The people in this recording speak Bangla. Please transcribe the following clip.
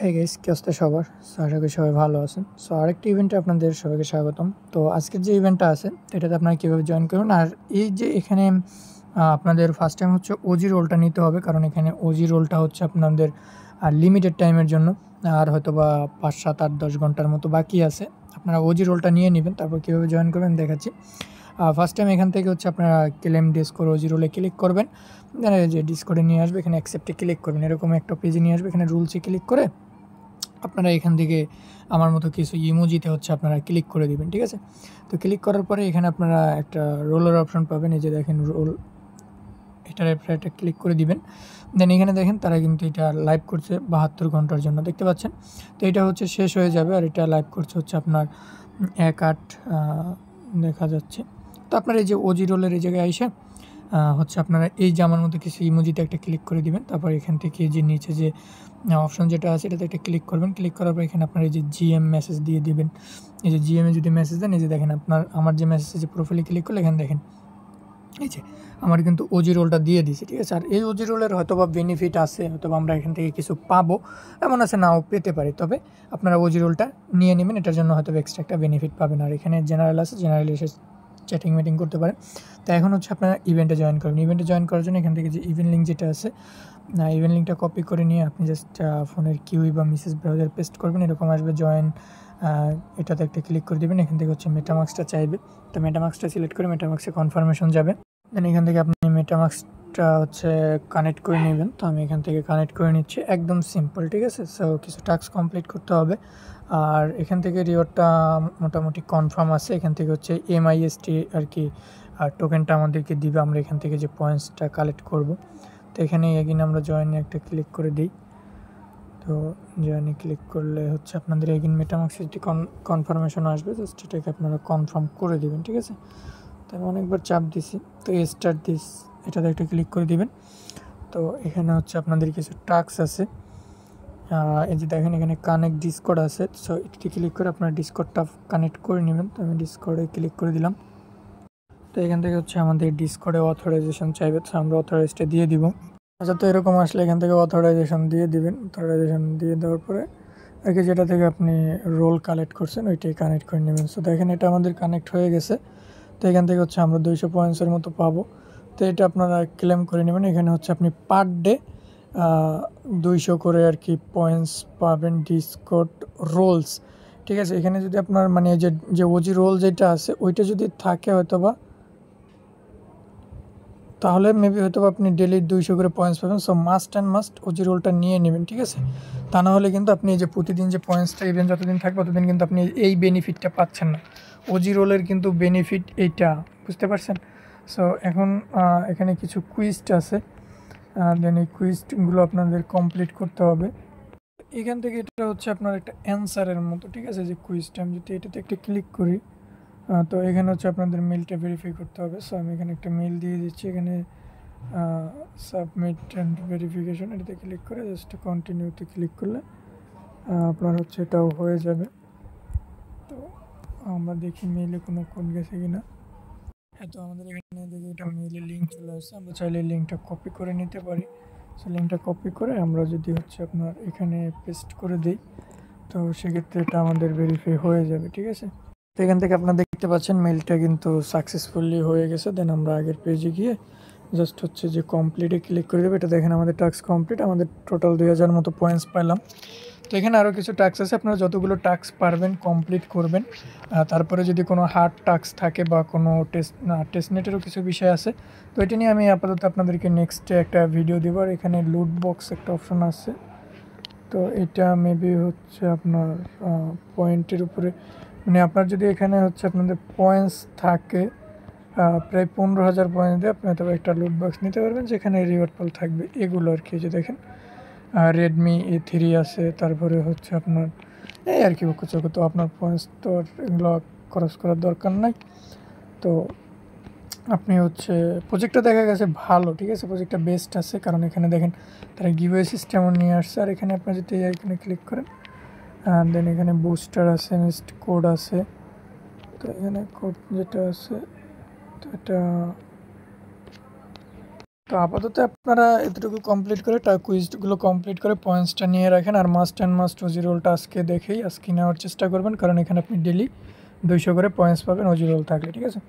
হ্যাঁ গাইস, কি অবস্থা সবার? আশা করি সবাই ভালো আছেন। আরেকটা ইভেন্টে আপনাদের সবাইকে স্বাগতম। তো আজকের যে ইভেন্টটা আছে এটাতে আপনারা কীভাবে জয়েন করবেন, আর এই যে এখানে আপনাদের ফার্স্ট টাইম হচ্ছে ওজি রোলটা নিতে হবে, কারণ এখানে ওজি রোলটা হচ্ছে আপনাদের লিমিটেড টাইমের জন্য, আর হয়তো বা 5, 7, 8, 10 ঘন্টার মতো বাকি আছে। আপনারা ওজি রোলটা নিয়ে নেবেন, তারপর কীভাবে জয়েন করবেন দেখাচ্ছি। ফার্স্ট টাইম এখান থেকে হচ্ছে আপনারা ক্লেম ডিসকোড ওজি রোলে ক্লিক করবেন, যে ডিসকোডে নিয়ে আসবে, এখানে অ্যাকসেপ্টে ক্লিক করবেন, এরকম একটা পেজে নিয়ে আসবে। এখানে রুলসে ক্লিক করে আপনারা এখান থেকে আমার মতো কিছু ইমোজিতে হচ্ছে আপনারা ক্লিক করে দিবেন, ঠিক আছে? তো ক্লিক করার পরে এখানে আপনারা একটা রোলের অপশন পাবেন, এই যে দেখেন রোল, এটার একটা ক্লিক করে দিবেন। দেন এখানে দেখেন তারা কিন্তু এটা লাইভ করছে 72 ঘন্টার জন্য, দেখতে পাচ্ছেন। তো এটা হচ্ছে শেষ হয়ে যাবে, আর এটা লাইভ করছে হচ্ছে আপনার 1/8 দেখা যাচ্ছে। তো আপনার এই যে ওজি রোলের এই জায়গায় এসে হচ্ছে আপনারা এই যে আমার মতো কিছু ইমোজিতে একটা ক্লিক করে দিবেন। তারপর এখান থেকে যে নিচে যে অপশন যেটা আছে এটাতে একটা ক্লিক করবেন। ক্লিক করার পর এখানে আপনার এই যে জিএম মেসেজ দিয়ে দিবেন। এই যে জিএমে যদি মেসেজ দেন, এই যে দেখেন আমার যে মেসেজ, যে প্রোফাইলে ক্লিক করলে এখানে দেখেন এই যে আমার কিন্তু ওজি রোলটা দিয়ে দিয়েছি, ঠিক আছে? আর এই ওজি রোলের হয়তো বা বেনিফিট আছে, হয়তো আমরা এখান থেকে কিছু পাবো, এমন আছে নাও পেতে পারি। তবে আপনারা ওজি রোলটা নিয়ে নেবেন, এটার জন্য হয়তো এক্সট্রা একটা বেনিফিট পাবেন। আর এখানে জেনারেল আছে, জেনারেল এসে চ্যাটিং মিটিং করতে পারেন। তো এখন হচ্ছে আপনারা ইভেন্টে জয়েন করবেন। ইভেন্টে জয়েন করার জন্য এখান থেকে যে ইভেন্ট লিঙ্ক যেটা আছে, ইভেন্ট লিঙ্কটা কপি করে নিয়ে আপনি জাস্ট ফোনের কিউই বা মেসেজ ব্রাউজার পেস্ট করবেন, এরকম আসবে জয়েন, এটাতে একটা ক্লিক করে দেবেন। এখান থেকে হচ্ছে মেটামাস্কটা চাইবে, তো মেটামাস্কটা সিলেক্ট করে মেটামাস্কে কনফার্মেশন যাবে। দেন এখান থেকে আপনি মেটামাস্কটা হচ্ছে কানেক্ট করে নেবেন। তো আমি এখান থেকে কানেক্ট করে নিচ্ছি, একদম সিম্পল, ঠিক আছে? সো কিছু টাস্ক কমপ্লিট করতে হবে, আর এখান থেকে রিওয়ার্ডটা মোটামুটি কনফার্ম আছে। এখান থেকে হচ্ছে MIST আর কি টোকেনটা আমাদেরকে দিবে, আমরা এখান থেকে যে পয়েন্টসটা কালেক্ট করব। তো এখানে এগিন আমরা জয়েনে একটা ক্লিক করে দিই। তো জয়েনে ক্লিক করলে হচ্ছে আপনাদের এগিন মেটামাস্কে যদি কনফার্মেশন আসবে, জাস্ট এটাকে আপনারা কনফার্ম করে দেবেন, ঠিক আছে? তো আমি অনেকবার চাপ দিছি। তো স্টার্ট দিস, এটাতে একটা ক্লিক করে দিবেন। তো এখানে হচ্ছে আপনাদের কিছু টাস্ক আছে, এই যে দেখেন এখানে কানেক্ট ডিসকর্ড আছে। সো এটাতে ক্লিক করে আপনার ডিসকর্ডটা কানেক্ট করে নেবেন। তো আমি ডিসকর্ডে ক্লিক করে দিলাম। তো এখান থেকে হচ্ছে আমাদের ডিসকর্ডে অথরাইজেশন চাইবে, তো আমরা অথরাইজটা দিয়ে দিব। আচ্ছা, তো এরকম আসলে এখান থেকে অথরাইজেশন দিয়ে দিবেন। অথরাইজেশন দিয়ে দেওয়ার পরে আর কি যেটা থেকে আপনি রোল কালেক্ট করছেন ওইটাই কানেক্ট করে নেবেন। সো দেখেন এটা আমাদের কানেক্ট হয়ে গেছে। তো এখান থেকে হচ্ছে আমরা 200 পয়েন্টসের মতো পাবো। তো এটা আপনারা ক্লেম করে নেবেন। এখানে হচ্ছে আপনি পার ডে 200 করে আর কি পয়েন্টস পাবেন ডিসকর্ড রোলস, ঠিক আছে? এখানে যদি আপনার মানে যে ওজি রোল যেটা আছে ওইটা যদি থাকে হয়তোবা, তাহলে মেবি হয়তো আপনি ডেলি 200 করে পয়েন্টস পাবেন। So must and must OG রোলটা নিয়ে নেবেন, ঠিক আছে? তা না হলে কিন্তু আপনি এই যে প্রতিদিন যে পয়েন্টসটা ইভেন্ট যতদিন থাকবে ততদিন কিন্তু আপনি এই বেনিফিটটা পাচ্ছেন না। ওজি রোলের কিন্তু বেনিফিট এইটা, বুঝতে পারছেন? সো এখন এখানে কিছু কুইজ আছে, দেন এই কুইজগুলো আপনাদের কমপ্লিট করতে হবে। এখান থেকে এটা হচ্ছে আপনার একটা অ্যান্সারের মতো, ঠিক আছে? যে কুইজটা আমি যদি এটাতে একটা ক্লিক করি, তো এখানে হচ্ছে আপনাদের মেলটা ভেরিফাই করতে হবে। সো আমি এখানে একটা মেল দিয়ে দিচ্ছি। এখানে সাবমিট অ্যান্ড ভেরিফিকেশন, এটাতে ক্লিক করে জাস্ট কন্টিনিউতে ক্লিক করলে আপনার হচ্ছে এটাও হয়ে যাবে। তো আমরা দেখি মেইলে কোনো কোড গেছে কিনা। হ্যাঁ, তো আমাদের এখানে দেখি এটা মেইলের লিঙ্ক চলে আসছে। আমরা চাইলে লিঙ্কটা কপি করে নিতে পারি। সো লিঙ্কটা কপি করে আমরা যদি হচ্ছে আপনার এখানে পেস্ট করে দিই, তো সেক্ষেত্রে এটা আমাদের ভেরিফাই হয়ে যাবে, ঠিক আছে? তো এখান থেকে আপনারা দেখতে পাচ্ছেন মেলটা কিন্তু সাকসেসফুলি হয়ে গেছে। দেন আমরা আগের পেজে গিয়ে জাস্ট হচ্ছে যে কমপ্লিটে ক্লিক করে দেবো। এটা দেখেন আমাদের টাস্ক কমপ্লিট, আমাদের টোটাল 2000 মতো পয়েন্টস পেলাম। তো এখানে আরও কিছু টাস্ক আছে, আপনারা যতগুলো টাস্ক পারবেন কমপ্লিট করবেন। তারপরে যদি কোনো হার্ড টাস্ক থাকে বা কোনো টেস্টনেটেরও কিছু বিষয় আছে, তো এটা নিয়ে আমি আপাতত আপনাদেরকে নেক্সটে একটা ভিডিও দেবো। আর এখানে লুট বক্স একটা অপশন আছে, তো এটা মেবি হচ্ছে আপনার পয়েন্টের উপরে, মানে আপনার যদি এখানে হচ্ছে আপনাদের পয়েন্টস থাকে প্রায় 15,000 পয়েন্ট দিয়ে আপনি হয়তো একটা লুট বক্স নিতে পারবেন, যেখানে রিওয়ার্ড পল থাকবে এগুলো আর কি। যে দেখেন রেডমি A3 আছে, তারপরে হচ্ছে আপনার এই আর কি কিছু। তো আপনার পয়েন্টস তো এগুলো খরচ করার দরকার নাই। তো আপনি হচ্ছে প্রজেক্টটা দেখা গেছে ভালো, ঠিক আছে? প্রজেক্টটা বেস্ট আছে, কারণ এখানে দেখেন তারা গিভওয়ে সিস্টেমও নিয়ে আসছে। আর এখানে আপনি যদি এই আইকনে ক্লিক করেন, দেন এখানে বুস্টার আছে, নেক্সট কোড আছে। তো এখানে কোড যেটা আছে, তো এটা তো আপাতত আপনারা এতটুকু কমপ্লিট করে কুইজগুলো কমপ্লিট করে পয়েন্টসটা নিয়ে রাখেন। আর মাস্ট ওজি রোলটা আজকে নেওয়ার চেষ্টা করবেন, কারণ এখানে আপনি ডেলি 200 করে পয়েন্টস পাবেন ওজি রোল থাকলে, ঠিক আছে।